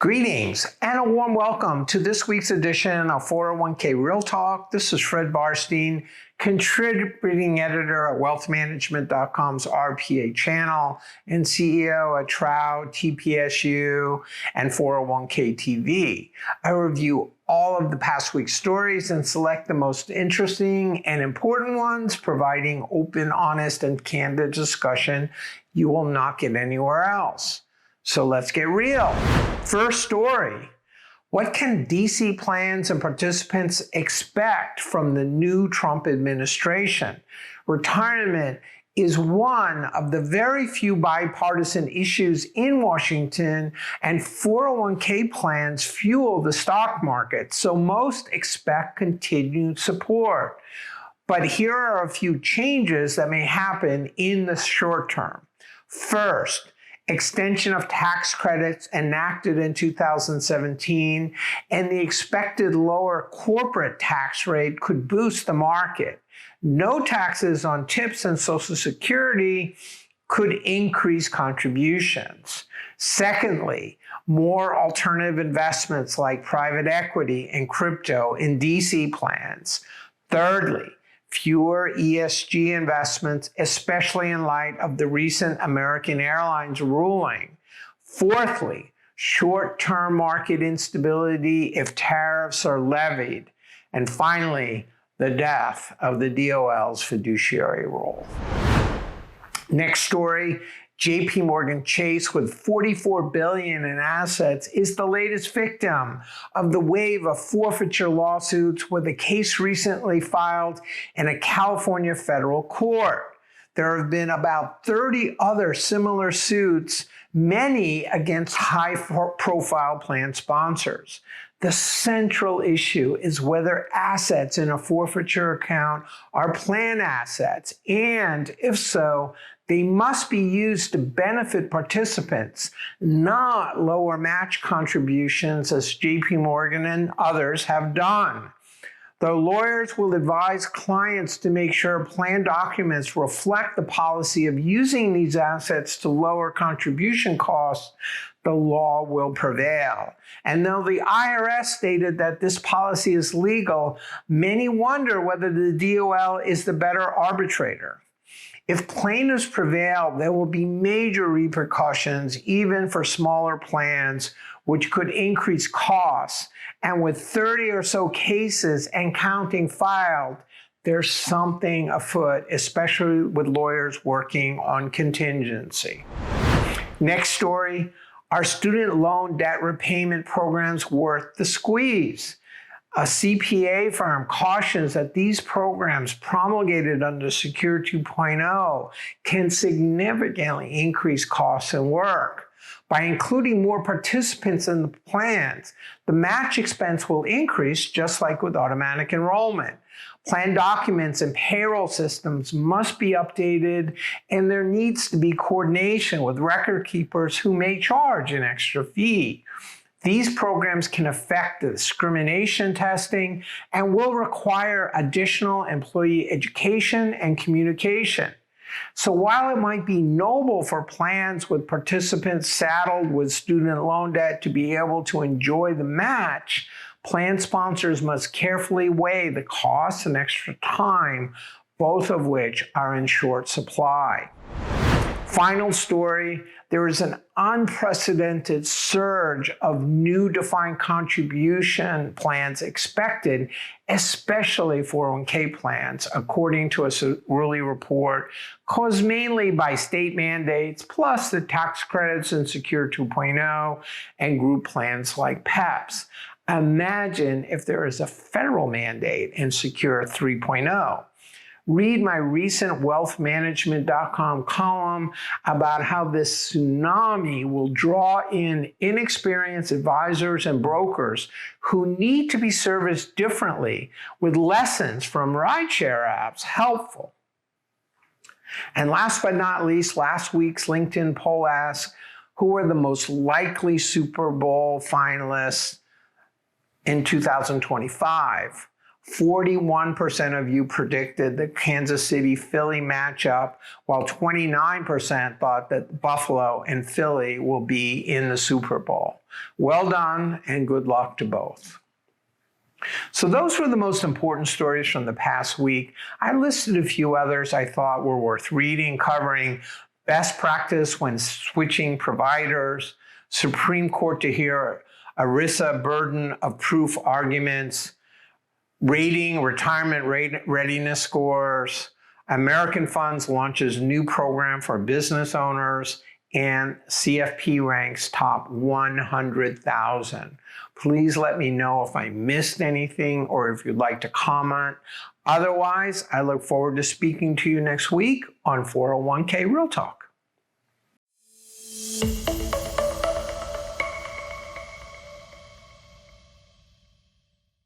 Greetings and a warm welcome to this week's edition of 401k Real Talk. This is Fred Barstein, contributing editor at wealthmanagement.com's RPA channel and CEO at Trout, TPSU, and 401k TV. I review all of the past week's stories and select the most interesting and important ones, providing open, honest, and candid discussion you will not get anywhere else. So let's get real. First story. What can DC plans and participants expect from the new Trump administration? Retirement is one of the very few bipartisan issues in Washington, and 401k plans fuel the stock market, so most expect continued support. But here are a few changes that may happen in the short term. First, extension of tax credits enacted in 2017 and the expected lower corporate tax rate could boost the market. No taxes on tips and Social Security could increase contributions. Secondly, more alternative investments like private equity and crypto in DC plans. Thirdly, fewer ESG investments, especially in light of the recent American Airlines ruling. Fourthly, short-term market instability if tariffs are levied. And finally, the death of the DOL's fiduciary role. Next story. JP Morgan Chase, with $44 billion in assets, is the latest victim of the wave of forfeiture lawsuits, with a case recently filed in a California federal court. There have been about 30 other similar suits, many against high-profile plan sponsors. The central issue is whether assets in a forfeiture account are plan assets, and if so, they must be used to benefit participants, not lower match contributions as JP Morgan and others have done. The lawyers will advise clients to make sure plan documents reflect the policy of using these assets to lower contribution costs. The law will prevail. And though the IRS stated that this policy is legal, many wonder whether the DOL is the better arbitrator. If plaintiffs prevail, there will be major repercussions, even for smaller plans, which could increase costs. And with 30 or so cases and counting filed, there's something afoot, especially with lawyers working on contingency. Next story, are student loan debt repayment programs worth the squeeze? A CPA firm cautions that these programs promulgated under Secure 2.0 can significantly increase costs and work. By including more participants in the plans, the match expense will increase, just like with automatic enrollment. Plan documents and payroll systems must be updated, and there needs to be coordination with record keepers who may charge an extra fee. These programs can affect the discrimination testing and will require additional employee education and communication. So while it might be noble for plans with participants saddled with student loan debt to be able to enjoy the match, plan sponsors must carefully weigh the costs and extra time, both of which are in short supply. Final story, there is an unprecedented surge of new defined contribution plans expected, especially 401k plans, according to a Cerulli report, caused mainly by state mandates, plus the tax credits in Secure 2.0 and group plans like PEPs. Imagine if there is a federal mandate in Secure 3.0. Read my recent wealthmanagement.com column about how this tsunami will draw in inexperienced advisors and brokers who need to be serviced differently, with lessons from rideshare apps helpful. And last but not least, last week's LinkedIn poll asked, who are the most likely Super Bowl finalists in 2025? 41% of you predicted the Kansas City-Philly matchup, while 29% thought that Buffalo and Philly will be in the Super Bowl. Well done, and good luck to both. So those were the most important stories from the past week. I listed a few others I thought were worth reading, covering best practice when switching providers, Supreme Court to hear ERISA burden of proof arguments, rating retirement readiness scores, American Funds launches new program for business owners, and CFP ranks top 100,000. Please let me know if I missed anything or if you'd like to comment. Otherwise, I look forward to speaking to you next week on 401k Real Talk.